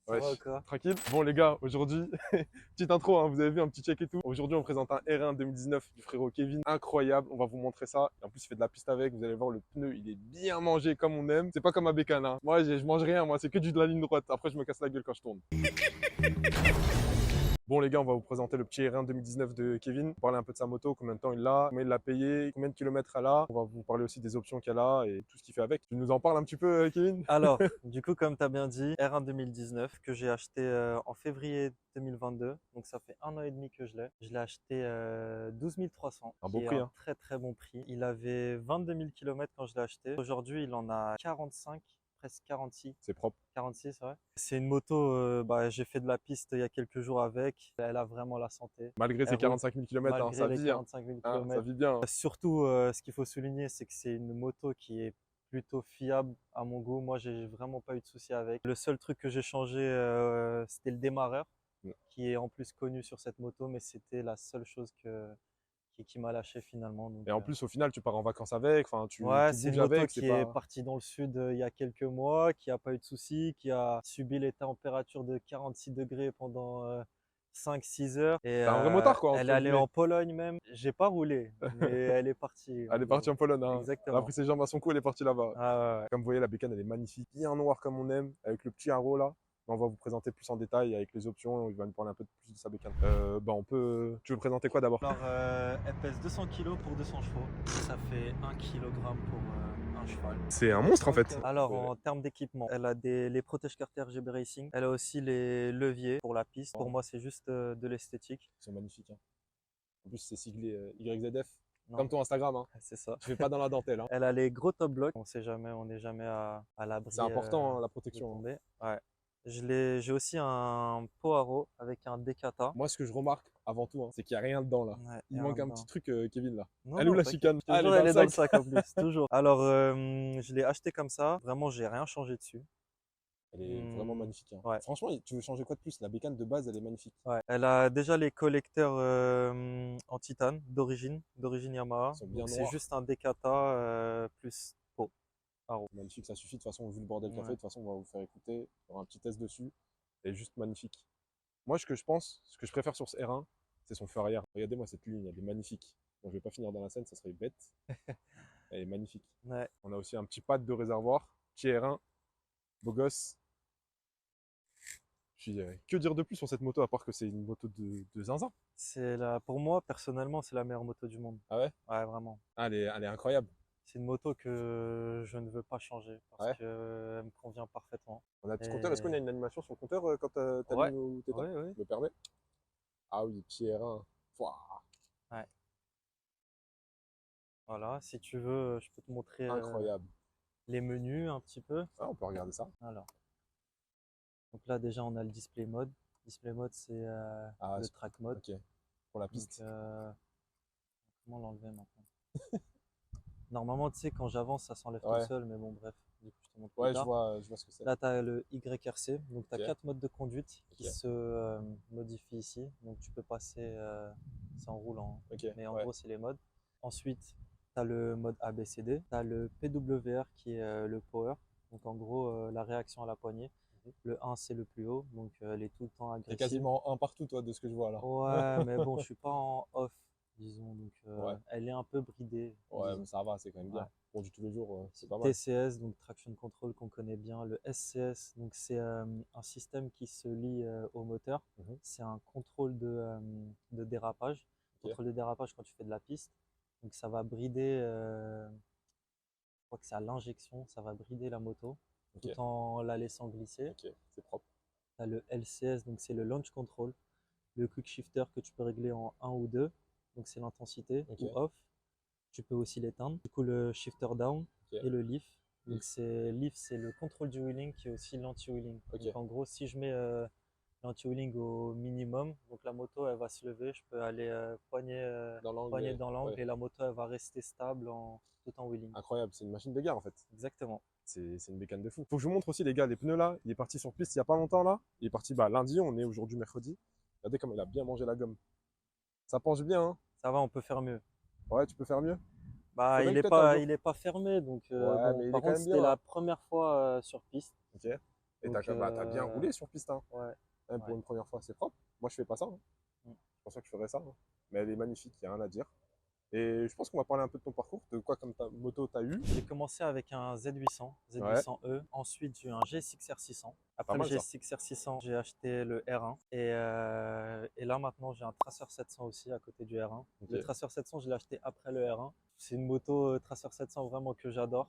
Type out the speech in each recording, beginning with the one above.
Ça va Wesh, quoi? tranquille. Bon les gars, aujourd'hui, petite intro, hein, vous avez vu un petit check et tout. Aujourd'hui on présente un R1 2019 du frérot Kevin, incroyable, on va vous montrer ça. Et en plus il fait de la piste avec, vous allez voir le pneu, il est bien mangé comme on aime. C'est pas comme un bécane, hein. Moi je mange rien, moi c'est que du de la ligne droite, après je me casse la gueule quand je tourne. Bon les gars, on va vous présenter le petit R1 2019 de Kevin, parler un peu de sa moto, combien de temps il a, combien il l'a payé, combien de kilomètres elle a. On va vous parler aussi des options qu'elle a et tout ce qu'il fait avec. Tu nous en parles un petit peu Kevin? Alors, du coup, comme tu as bien dit, R1 2019 que j'ai acheté en février 2022. Donc, ça fait 1 an et demi que je l'ai. Je l'ai acheté 12 300, Un qui beau est prix, un hein. très très bon prix. Il avait 22 000 km quand je l'ai acheté. Aujourd'hui, il en a 45, presque 46. C'est propre. 46, ouais. C'est une moto, j'ai fait de la piste il y a quelques jours avec. Elle a vraiment la santé. Malgré Elle ses roule 45 000 km, hein, malgré ça les vit, hein. 45 000 Hein, ça km. vit bien, hein. Surtout, ce qu'il faut souligner, c'est que c'est une moto qui est plutôt fiable à mon goût. Moi, j'ai vraiment pas eu de soucis avec. Le seul truc que j'ai changé, c'était le démarreur, qui est en plus connu sur cette moto, mais c'était la seule chose qui m'a lâché finalement. Donc, Et en plus, au final, tu pars en vacances avec, enfin, ouais, tu c'est une bouges moto avec, c'est qui est pas. partie dans le sud il y a quelques mois, qui a pas eu de soucis, qui a subi les températures de 46 degrés pendant 5-6 heures. Et T'es un vrai motard, quoi, elle est entre allée guillemets. en Pologne même. J'ai pas roulé, mais elle est partie Elle en est partie gros. en Pologne, hein. Elle a Exactement. pris ses jambes à son cou, elle est partie là-bas. Ah ouais, ouais. Comme vous voyez, la bécane, elle est magnifique, bien noire comme on aime, avec le petit haro là. On va vous présenter plus en détail avec les options, il va nous parler un peu plus de sa bécane. On peut. Tu veux présenter quoi d'abord? Alors, elle pèse 200 kg pour 200 chevaux. Ça fait 1 kg pour un cheval. C'est un monstre en fait. Alors, en termes d'équipement, elle a les protège-carte RGB Racing. Elle a aussi les leviers pour la piste. Pour moi, c'est juste de l'esthétique. Ils sont magnifiques, hein. En plus, c'est siglé YZF, comme Non, ton Instagram, hein. c'est ça. Tu fais pas dans la dentelle, hein. Elle a les gros top blocks. On sait jamais, on n'est jamais à l'abri C'est important, hein, la de protection, hein. tomber. Ouais. J'ai aussi un Poharo avec un Decata. Moi, ce que je remarque avant tout, hein, c'est qu'il n'y a rien dedans là. Ouais, Il y a un manque un petit dedans. truc, Kevin là. Non, Elle est où non, la t'inquiète. chicane? Ah, elle est Toujours, dans elle le est dans sac. le sac en plus, toujours. Alors, je l'ai acheté comme ça. Vraiment, j'ai rien changé dessus. Elle est vraiment magnifique, hein. Ouais. Franchement, tu veux changer quoi de plus? La bécane de base, elle est magnifique. Ouais. Elle a déjà les collecteurs en titane d'origine Ils Yamaha. sont bien Donc c'est noirs. juste un Decata plus peau. Aro. Magnifique, ça suffit. De toute façon, vu le bordel café, de Ouais. toute façon, on va vous faire écouter. Il y aura un petit test dessus. Elle est juste magnifique. Moi, ce que je pense, ce que je préfère sur ce R1, c'est son feu arrière. Regardez-moi cette ligne, elle est magnifique. Bon, je vais pas finir dans la scène, ça serait bête. Elle est magnifique. Ouais. On a aussi un petit pad de réservoir. Petit R1, beau gosse. Puis, que dire de plus sur cette moto à part que c'est une moto de zinzin? Pour moi, personnellement, c'est la meilleure moto du monde. Ah ouais? Ouais, vraiment. Ah, elle est incroyable. C'est une moto que je ne veux pas changer parce Ouais. qu'elle me convient parfaitement. On a un petit compteur. Est-ce qu'on a Et... une animation sur le compteur quand Ouais, t'allumes ou t'éteins? ouais, ouais. Je me permets. Ah oui, petit R1. Pouah, Ouais. Voilà, si tu veux, je peux te montrer incroyable. les menus un petit peu. Ah, on peut regarder ça. Alors, donc là déjà on a le display mode. Display mode c'est Ah, le track mode. ok. Pour la Donc piste. comment l'enlever maintenant? Normalement tu sais quand j'avance ça s'enlève tout Ouais. seul mais bon bref, du coup je te montre plus Ouais, tard. je vois ce que c'est. Là tu as le YRC, donc tu as Ok. 4 modes de conduite qui Ok. se modifient ici. Donc tu peux passer, c'est en roulant, hein. Ok. Mais en Ouais. gros c'est les modes. Ensuite tu as le mode ABCD, tu as le PWR qui est le power, donc en gros la réaction à la poignée. Mhm. Le 1 c'est le plus haut, donc elle est tout le temps T'es agressive. quasiment un partout, toi, de ce que je vois là. Ouais, mais bon, je suis pas en off, disons, donc Ouais. elle est un peu bridée, Ouais, disons. mais ça va, c'est quand même Ouais. bien. Pour du tous les jours, c'est pas mal. TCS, donc Traction Control qu'on connaît bien. Le SCS, donc c'est un système qui se lie au moteur. Mhm. C'est un contrôle de dérapage. Ok. Contrôle de dérapage quand tu fais de la piste. Donc ça va brider, je crois que c'est à l'injection, ça va brider la moto Ok. tout en la laissant glisser. Ok, c'est propre. Tu as le LCS, donc c'est le launch control. Le quick shifter que tu peux régler en 1 ou 2, donc c'est l'intensité Ok. ou off. Tu peux aussi l'éteindre. Du coup, le shifter down Ok. et le leaf. Donc, Leaf. leaf, c'est le contrôle du wheeling qui est aussi l'anti-wheeling. Ok. Donc, en gros, si je mets l'anti-wheeling au minimum, donc la moto, elle va se lever. Je peux aller Dans l'angle. poignet dans l'angle Ouais. et la moto, elle va rester stable tout en wheeling. Incroyable, c'est une machine de guerre en fait. Exactement. C'est une bécane de fou. Faut que je vous montre aussi les gars, les pneus là. Il est parti sur piste il y a pas longtemps là. Il est parti lundi, on est aujourd'hui mercredi. Regardez comme il a bien mangé la gomme. Ça penche bien, hein. Ça va, on peut faire mieux. Ouais, tu peux faire mieux. Bah, Faudrait peut-être un jour. il est pas fermé, donc Ouais, bon. mais il est Par quand contre, même c'était bien là. la première fois sur piste. Ok. Et Donc, t'as bien roulé sur piste, hein. ouais. Hein, pour Ouais. une première fois, c'est propre. Moi, je fais pas ça, hein. Mm. Je pense pas que je ferais ça, hein. Mais elle est magnifique, il n'y a rien à dire. Et je pense qu'on va parler un peu de ton parcours, de quoi comme moto t'as eu. J'ai commencé avec un Z800, Ouais, Z800E. Ensuite, j'ai eu un G6R 600. pas Après le mal ça. G6R 600, j'ai acheté le R1. Et là, maintenant, j'ai un Tracer 700 aussi à côté du R1. Ok. Le Tracer 700, je l'ai acheté après le R1. C'est une moto Tracer 700 vraiment que j'adore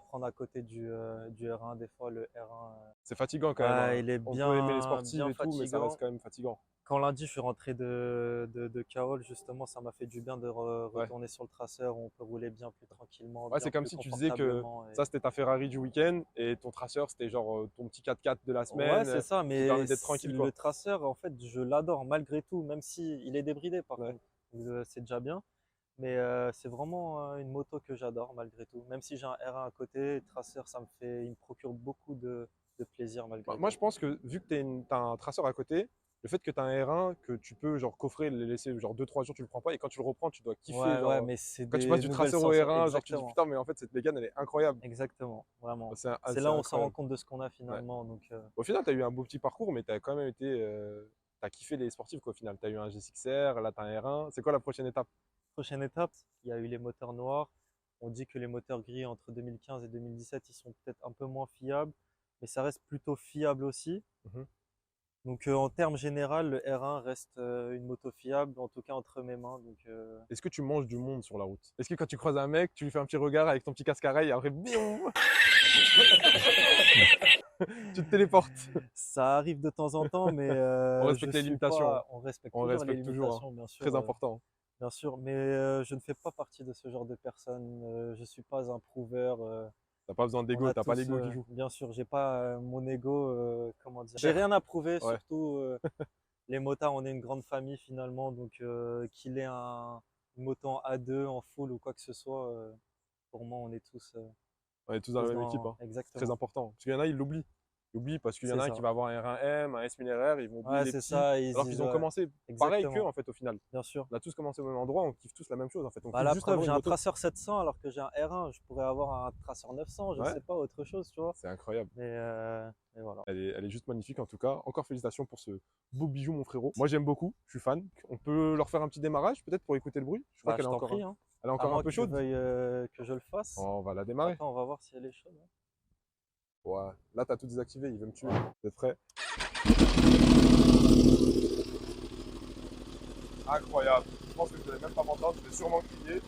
prendre à côté du R1. Des fois, le R1, C'est fatigant quand même, hein. il est On peut aimer les bien, sportives bien et tout, mais ça reste fatigant. quand même fatigant. Quand lundi, je suis rentré de Cahors, justement, ça m'a fait du bien de Ouais. retourner sur le traceur où on peut rouler bien plus tranquillement. Ouais, bien c'est comme plus si tu disais que confortablement. ça c'était ta Ferrari du week-end et ton traceur c'était genre ton petit 4x4 de la Ouais, semaine c'est ça, qui permet mais d'être tranquille, quoi. le traceur, en fait, je l'adore malgré tout, même si il est débridé par Ouais. contre. Donc, c'est déjà bien. Mais c'est vraiment une moto que j'adore malgré tout. Même si j'ai un R1 à côté, traceur, il me procure beaucoup de plaisir malgré Moi, tout. je pense que vu que t'as un traceur à côté, le fait que tu as un R1, que tu peux genre coffrer, le laisser genre 2-3 jours, tu le prends pas et quand tu le reprends, tu dois kiffer. Ouais, Genre, mais c'est quand tu passes des du nouvelles traceur au sensations. R1, genre tu dis Exactement. putain, mais en fait cette mégane elle est incroyable. Exactement, vraiment. C'est C'est là où on se rend incroyable. compte de ce qu'on a Ouais. finalement. Donc, Au final, tu as eu un beau petit parcours, mais tu as quand même été. Tu as kiffé les sportifs quoi, au final. Tu as eu un G6R, là tu as un R1. C'est quoi la prochaine étape? prochaine étape, il y a eu les moteurs noirs. On dit que les moteurs gris entre 2015 et 2017, ils sont peut-être un peu moins fiables, mais ça reste plutôt fiable aussi. Mhm. Donc en termes généraux, le R1 reste une moto fiable, en tout cas entre mes mains. Donc, Est-ce que tu manges du monde sur la route? Est-ce que quand tu croises un mec, tu lui fais un petit regard avec ton petit casque à rail et après, biou tu te téléportes? ça arrive de temps en temps, mais On respecte je les suis limitations. pas- on respecte On toujours les respecte toujours, hein. limitations, bien sûr. Très important. Bien sûr, mais je ne fais pas partie de ce genre de personnes. Je suis pas un prouveur. T'as pas besoin On d'ego, a t'as pas tous, l'ego qui joue. bien sûr, j'ai pas mon ego, comment dire. J'ai rien à prouver, Ouais. surtout les motards, on est une grande famille finalement, donc qu'il ait une moto en A2, en full ou quoi que ce soit, pour moi, on est tous, On est tous dans la même équipe, hein. C'est très exactement. important. Parce qu'il y en a, ils l'oublient. Ils oublient parce qu'il y en C'est a un ça. qui va avoir un R1M, un S1000RR, ils vont oublier Ouais, les c'est petits. ça. Ils Alors disent, qu'ils ont ouais, commencé pareil qu'eux exactement, en fait au final. bien sûr. On a tous commencé au même endroit, on kiffe tous la même chose en fait. On Bah, kiffe la juste preuve, avoir j'ai une un moto. Tracer 700 alors que j'ai un R1. Je pourrais avoir un Tracer 900, je Ouais. sais pas, autre chose, tu vois. C'est incroyable. Mais voilà. Elle est juste magnifique en tout cas. Encore félicitations pour ce beau bijou mon frérot. Moi j'aime beaucoup, je suis fan. On peut leur faire un petit démarrage peut-être pour écouter le bruit. Je crois Bah, qu'elle je est t'en encore, prie, hein. elle est À encore moins un peu que tu chaude. veuilles que je le fasse. On va la démarrer. Attends, on va voir si elle est chaude, hein. Ouais. Là t'as tout désactivé, il veut me tuer. T'es prêt? Incroyable. Je pense que je vais même pas m'entendre, je vais sûrement crier.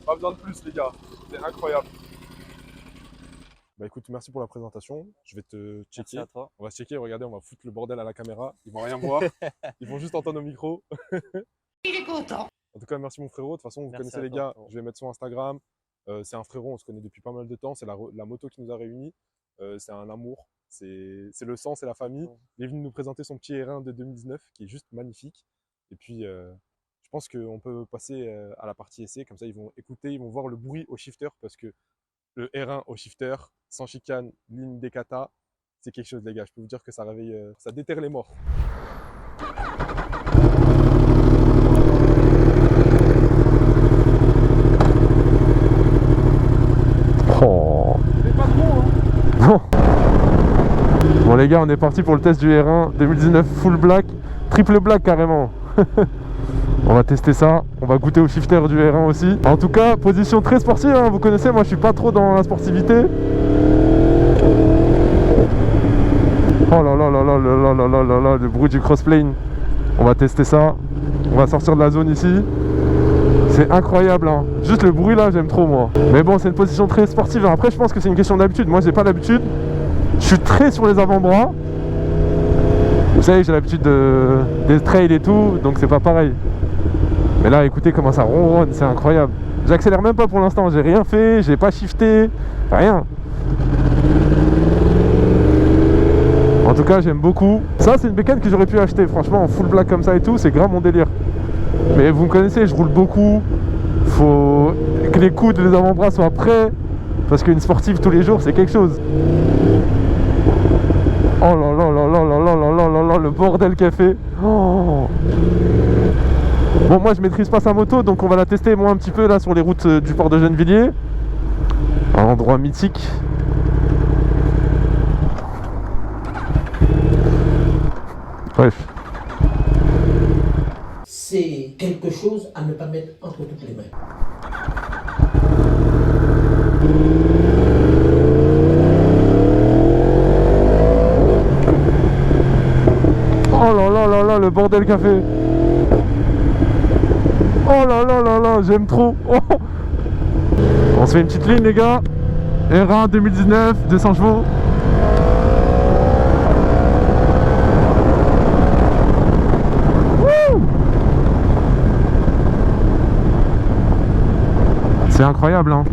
Pas besoin de plus les gars, c'est incroyable. Bah écoute, merci pour la présentation. Je vais te Merci checker. à toi. On va se checker, regardez, on va foutre le bordel à la caméra. Ils vont rien voir, ils vont juste entendre nos micros. Il est content. En tout cas, merci mon frérot. De toute façon, vous Merci connaissez à les toi, gars. frérot. Je vais mettre son Instagram. C'est un frérot, on se connaît depuis pas mal de temps. C'est la moto qui nous a réunis. C'est un amour. C'est le sang, c'est la famille. Ouais. Il est venu nous présenter son petit R1 de 2019 qui est juste magnifique. Et puis, je pense qu'on peut passer à la partie essai. Comme ça, ils vont écouter, ils vont voir le bruit au shifter parce que le R1 au shifter, sans chicane, ligne des katas, c'est quelque chose, les gars. Je peux vous dire que ça réveille, ça déterre les morts. Oh. C'est pas trop, hein. Bon les gars, on est parti pour le test du R1 2019 full black, triple black carrément. On va tester ça, on va goûter au shifter du R1 aussi. En tout cas, position très sportive, hein. Vous connaissez, moi je suis pas trop dans la sportivité. Oh là là là là là là là là là, le bruit du crossplane. On va tester ça, on va sortir de la zone ici. C'est incroyable, hein. Juste le bruit là, j'aime trop moi. Mais bon, c'est une position très sportive. Après, je pense que c'est une question d'habitude. Moi, j'ai pas l'habitude. Je suis très sur les avant-bras. Vous savez, j'ai l'habitude des trails et tout, donc c'est pas pareil. Mais là, écoutez comment ça ronronne, c'est incroyable. J'accélère même pas pour l'instant, j'ai rien fait, j'ai pas shifté, rien. En tout cas, j'aime beaucoup. Ça, c'est une bécane que j'aurais pu acheter, franchement, en full black comme ça et tout, c'est grave mon délire. Mais vous me connaissez, je roule beaucoup. Faut que les coudes et les avant-bras soient prêts. Parce qu'une sportive tous les jours, c'est quelque chose. Oh là là là là là là là là là là, le bordel qu'elle fait. Oh. Bon, moi je maîtrise pas sa moto, donc on va la tester moi un petit peu là sur les routes du port de Gennevilliers. Un endroit mythique. Bref. C'est quelque chose à ne pas mettre entre toutes les mains. Oh là là là là, le bordel café. Oh là là là là, j'aime trop. Oh. On se fait une petite ligne les gars. R1 2019, 200 chevaux. Wouh. C'est incroyable hein.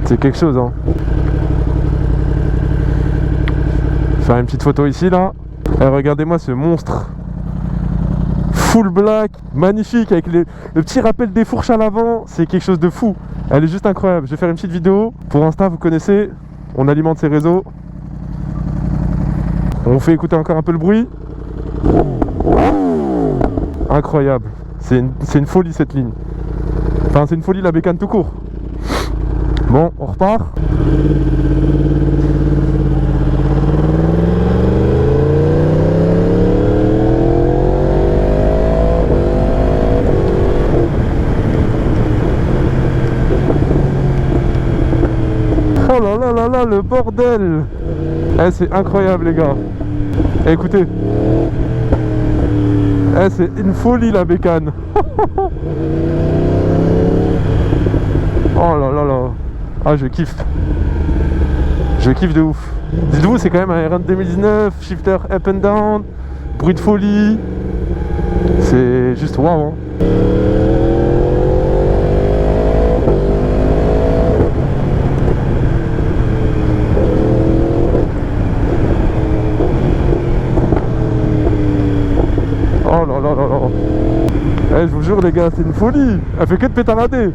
C'est quelque chose hein. Faire une petite photo ici là. Et regardez-moi ce monstre. Full black, magnifique, avec le petit rappel des fourches à l'avant, c'est quelque chose de fou. Elle est juste incroyable. Je vais faire une petite vidéo pour Insta, vous connaissez, on alimente ses réseaux. On fait écouter encore un peu le bruit. Incroyable, c'est une folie cette ligne. Enfin c'est une folie la bécane tout court. Bon, on repart. Oh là là là là, le bordel. Eh, c'est incroyable les gars. Eh, écoutez. Eh, c'est une folie la bécane. Oh là là là. Ah, je kiffe. Je kiffe de ouf. Dites-vous, c'est quand même un R1 2019, shifter up and down, bruit de folie. C'est juste waouh. Hein. Oh là là là là. Eh, je vous jure les gars, c'est une folie. Elle fait que de pétalader.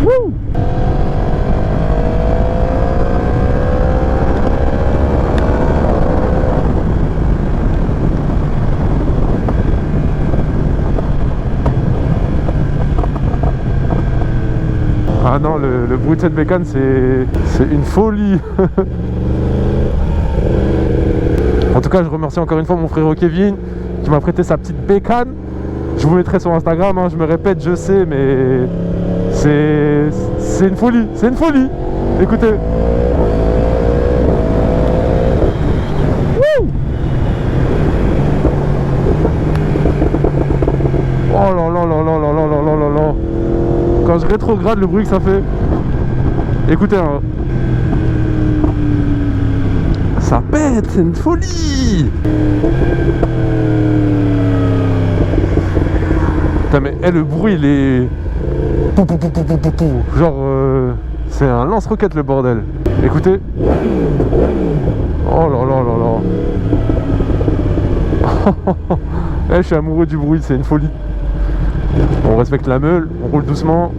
Wouh. Ah non, le bruit de cette bécane, c'est une folie. En tout cas, je remercie encore une fois mon frérot Kevin qui m'a prêté sa petite bécane. Je vous mettrai sur Instagram, hein, je me répète, je sais, mais c'est une folie, c'est une folie. Écoutez. Wouh. Oh là là là là là là là là là. Quand je rétrograde, le bruit que ça fait. Écoutez, hein. Ça pète, c'est une folie. Putain mais le bruit il est... Pou, pou, pou, pou, pou, pou, pou. Genre c'est un lance-roquette le bordel. Écoutez. Oh là là là là. Je suis amoureux du bruit, c'est une folie. On respecte la meule, on roule doucement.